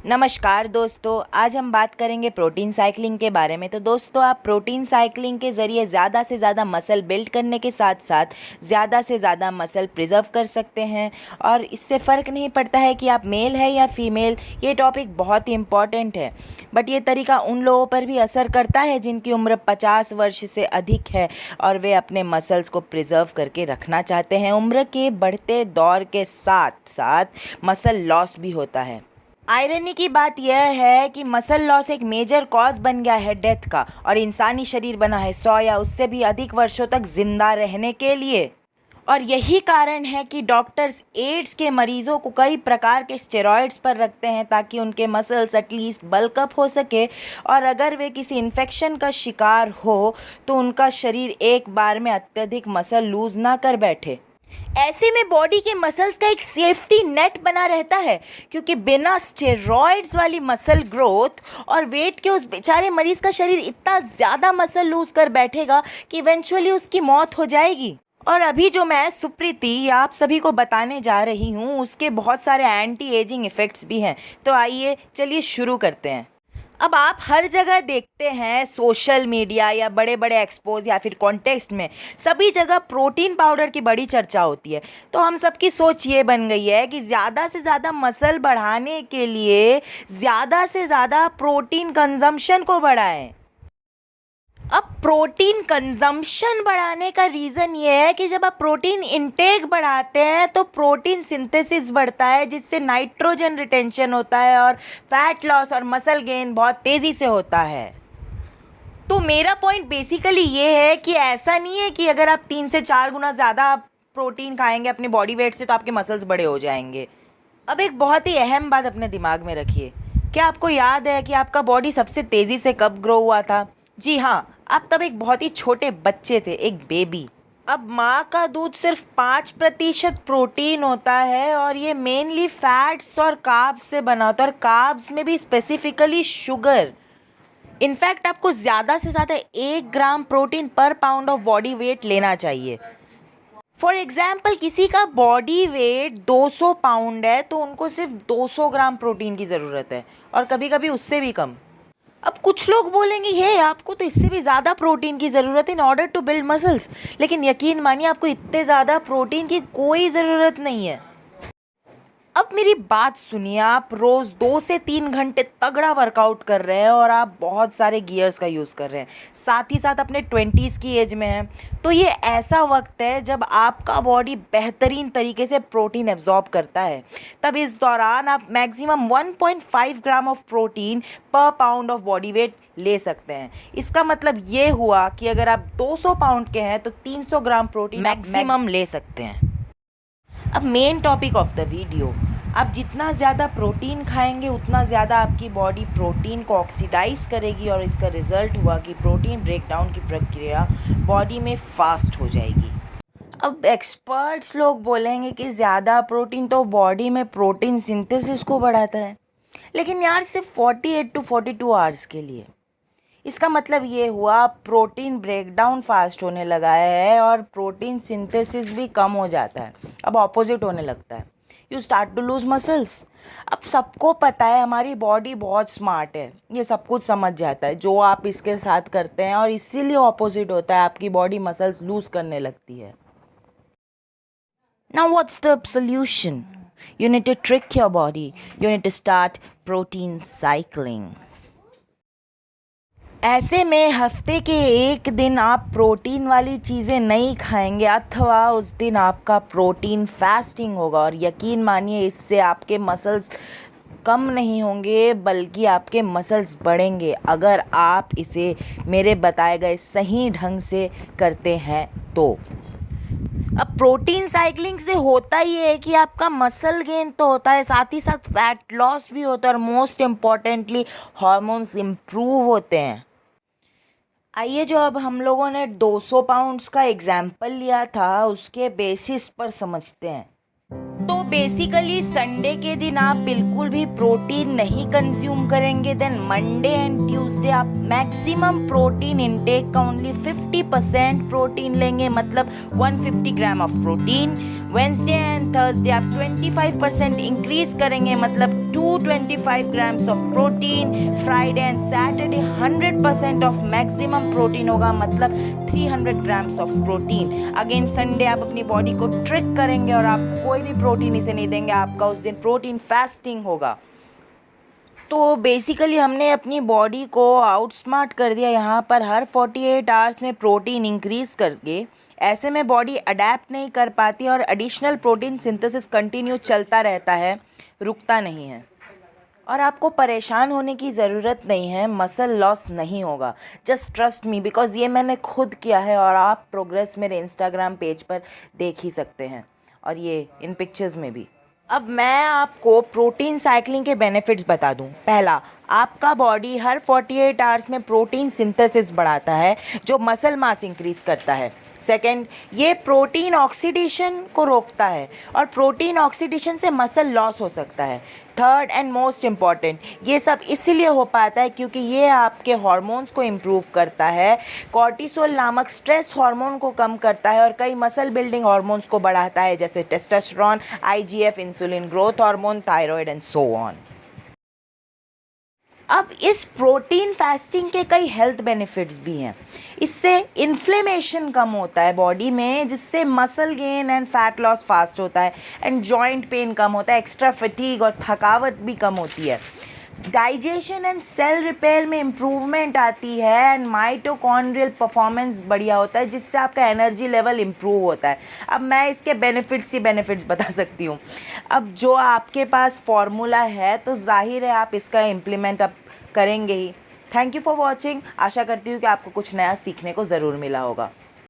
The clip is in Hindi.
नमस्कार दोस्तों, आज हम बात करेंगे प्रोटीन साइकिलिंग के बारे में। तो दोस्तों, आप प्रोटीन साइकिलिंग के ज़रिए ज़्यादा से ज़्यादा मसल बिल्ड करने के साथ साथ ज़्यादा से ज़्यादा मसल प्रिजर्व कर सकते हैं। और इससे फ़र्क नहीं पड़ता है कि आप मेल है या फीमेल, ये टॉपिक बहुत ही इम्पॉर्टेंट है। बट ये तरीका उन लोगों पर भी असर करता है जिनकी उम्र 50 वर्ष से अधिक है और वे अपने मसल्स को प्रिजर्व करके रखना चाहते हैं। उम्र के बढ़ते दौर के साथ साथ मसल लॉस भी होता है। आयरनी की बात यह है कि मसल लॉस एक मेजर कॉज बन गया है डेथ का, और इंसानी शरीर बना है 100 या उससे भी अधिक वर्षों तक जिंदा रहने के लिए। और यही कारण है कि डॉक्टर्स एड्स के मरीजों को कई प्रकार के स्टेरॉइड्स पर रखते हैं ताकि उनके मसल्स एटलीस्ट बल्कअप हो सके, और अगर वे किसी इन्फेक्शन का शिकार हो तो उनका शरीर एक बार में अत्यधिक मसल लूज ना कर बैठे। ऐसे में बॉडी के मसल्स का एक सेफ्टी नेट बना रहता है, क्योंकि बिना स्टेरॉइड्स वाली मसल ग्रोथ और वेट के उस बेचारे मरीज का शरीर इतना ज़्यादा मसल लूज कर बैठेगा कि इवेंचुअली उसकी मौत हो जाएगी। और अभी जो मैं सुप्रीति आप सभी को बताने जा रही हूँ उसके बहुत सारे एंटी एजिंग इफ़ेक्ट्स भी हैं। तो आइए चलिए शुरू करते हैं। अब आप हर जगह देखते हैं, सोशल मीडिया या बड़े बड़े एक्सपोज या फिर कॉन्टेक्स्ट में सभी जगह प्रोटीन पाउडर की बड़ी चर्चा होती है। तो हम सबकी सोच ये बन गई है कि ज़्यादा से ज़्यादा मसल बढ़ाने के लिए ज़्यादा से ज़्यादा प्रोटीन कंजम्पशन को बढ़ाएं। अब प्रोटीन कंजम्पशन बढ़ाने का रीज़न ये है कि जब आप प्रोटीन इंटेक बढ़ाते हैं तो प्रोटीन सिंथेसिस बढ़ता है, जिससे नाइट्रोजन रिटेंशन होता है और फैट लॉस और मसल गेन बहुत तेज़ी से होता है। तो मेरा पॉइंट बेसिकली ये है कि ऐसा नहीं है कि अगर आप 3 से 4 गुना ज़्यादा प्रोटीन खाएंगे अपने बॉडी वेट से तो आपके मसल्स बड़े हो जाएंगे। अब एक बहुत ही अहम बात अपने दिमाग में रखिए, क्या आपको याद है कि आपका बॉडी सबसे तेज़ी से कब ग्रो हुआ था? जी हाँ, आप तब एक बहुत ही छोटे बच्चे थे, एक बेबी। अब माँ का दूध सिर्फ 5% प्रोटीन होता है और ये मेनली फैट्स और कार्ब्स से बना होता है, और कार्ब्स में भी स्पेसिफिकली शुगर। इनफैक्ट आपको ज़्यादा से ज़्यादा 1 ग्राम प्रोटीन पर पाउंड ऑफ बॉडी वेट लेना चाहिए। फॉर एग्जाम्पल, किसी का बॉडी वेट 200 पाउंड है तो उनको सिर्फ 200 ग्राम प्रोटीन की ज़रूरत है, और कभी कभी उससे भी कम। अब कुछ लोग बोलेंगे हे आपको तो इससे भी ज़्यादा प्रोटीन की ज़रूरत है in order to build muscles, लेकिन यकीन मानिए आपको इतने ज़्यादा प्रोटीन की कोई ज़रूरत नहीं है। अब मेरी बात सुनिए, आप रोज़ 2 से 3 घंटे तगड़ा वर्कआउट कर रहे हैं और आप बहुत सारे गियर्स का यूज़ कर रहे हैं, साथ ही साथ अपने 20s की एज में हैं, तो ये ऐसा वक्त है जब आपका बॉडी बेहतरीन तरीके से प्रोटीन एब्जॉर्ब करता है। तब इस दौरान आप मैक्सिमम 1.5 ग्राम ऑफ प्रोटीन पर पाउंड ऑफ बॉडी वेट ले सकते हैं। इसका मतलब ये हुआ कि अगर आप 200 पाउंड के हैं तो 300 ग्राम प्रोटीन मैक्सिमम ले सकते हैं। अब main topic of the video, आप जितना ज़्यादा प्रोटीन खाएंगे उतना ज़्यादा आपकी बॉडी प्रोटीन को ऑक्सीडाइज करेगी, और इसका रिज़ल्ट हुआ कि प्रोटीन ब्रेकडाउन की प्रक्रिया बॉडी में फास्ट हो जाएगी। अब एक्सपर्ट्स लोग बोलेंगे कि ज़्यादा प्रोटीन तो बॉडी में प्रोटीन सिंथेसिस को बढ़ाता है, लेकिन यार सिर्फ 48 to 42 आवर्स के लिए। इसका मतलब ये हुआ प्रोटीन ब्रेकडाउन फास्ट होने लगा है और प्रोटीन सिंथेसिस भी कम हो जाता है। अब ऑपोजिट होने लगता है, you start to lose muscles. अब सबको पता है हमारी बॉडी बहुत स्मार्ट है, ये सब कुछ समझ जाता है जो आप इसके साथ करते हैं, और इसीलिए ऑपोजिट होता है, आपकी बॉडी मसल्स लूज करने लगती है। Now what's the solution? You need to trick your body, you need to start protein cycling. ऐसे में हफ्ते के एक दिन आप प्रोटीन वाली चीज़ें नहीं खाएंगे, अथवा उस दिन आपका प्रोटीन फास्टिंग होगा, और यकीन मानिए इससे आपके मसल्स कम नहीं होंगे बल्कि आपके मसल्स बढ़ेंगे, अगर आप इसे मेरे बताए गए सही ढंग से करते हैं तो। अब प्रोटीन साइक्लिंग से होता ही है कि आपका मसल गेन तो होता है, साथ ही साथ फैट लॉस भी होता है, और मोस्ट इम्पॉर्टेंटली हार्मोन्स इम्प्रूव होते हैं। आइए, जो अब हम लोगों ने 200 पाउंड्स का एग्जाम्पल लिया था उसके बेसिस पर समझते हैं। तो बेसिकली संडे के दिन आप बिल्कुल भी प्रोटीन नहीं कंज्यूम करेंगे, देन मंडे एंड ट्यूसडे आप मैक्सिमम प्रोटीन इनटेक का ओनली 50% प्रोटीन लेंगे, मतलब 150 gram of protein. Wednesday and Thursday आप 25% इंक्रीज करेंगे, मतलब 225 grams of protein. Friday and Saturday 100% of maximum protein होगा, मतलब 300 grams of protein. Again Sunday आप अपनी बॉडी को ट्रिक करेंगे और आप कोई भी प्रोटीन इसे नहीं देंगे, आपका उस दिन प्रोटीन फास्टिंग होगा। तो बेसिकली हमने अपनी बॉडी को आउटस्मार्ट कर दिया यहाँ पर, हर 48 आवर्स में प्रोटीन इंक्रीज़ करके। ऐसे में बॉडी अडेप्ट नहीं कर पाती और एडिशनल प्रोटीन सिंथेसिस कंटिन्यू चलता रहता है, रुकता नहीं है। और आपको परेशान होने की ज़रूरत नहीं है, मसल लॉस नहीं होगा। जस्ट ट्रस्ट मी, बिकॉज़ ये मैंने खुद किया है और आप प्रोग्रेस मेरे इंस्टाग्राम पेज पर देख ही सकते हैं, और ये इन पिक्चर्स में भी। अब मैं आपको प्रोटीन साइक्लिंग के बेनिफिट्स बता दूं। पहला, आपका बॉडी हर 48 आवर्स में प्रोटीन सिंथेसिस बढ़ाता है जो मसल मास इंक्रीज़ करता है। सेकंड, ये प्रोटीन ऑक्सीडेशन को रोकता है और प्रोटीन ऑक्सीडेशन से मसल लॉस हो सकता है। थर्ड एंड मोस्ट इम्पॉर्टेंट, ये सब इसीलिए हो पाता है क्योंकि ये आपके हार्मोन्स को इम्प्रूव करता है, कॉर्टिसोल नामक स्ट्रेस हार्मोन को कम करता है और कई मसल बिल्डिंग हार्मोन्स को बढ़ाता है, जैसे testosterone, IGF, insulin growth hormone, thyroid and so on. अब इस प्रोटीन फास्टिंग के कई हेल्थ बेनिफिट्स भी हैं। इससे इन्फ्लेमेशन कम होता है बॉडी में, जिससे muscle gain and fat loss fast होता है, एंड जॉइंट पेन कम होता है, एक्स्ट्रा फटीग और थकावट भी कम होती है। डाइजेशन एंड सेल रिपेयर में इम्प्रूवमेंट आती है, एंड माइटोकॉन्ड्रियल परफॉर्मेंस बढ़िया होता है, जिससे आपका एनर्जी लेवल इम्प्रूव होता है। अब मैं इसके बेनिफिट्स बता सकती हूँ। अब जो आपके पास फॉर्मूला है तो जाहिर है आप इसका इम्प्लीमेंट अब करेंगे ही। Thank you for watching. आशा करती हूँ कि आपको कुछ नया सीखने को ज़रूर मिला होगा।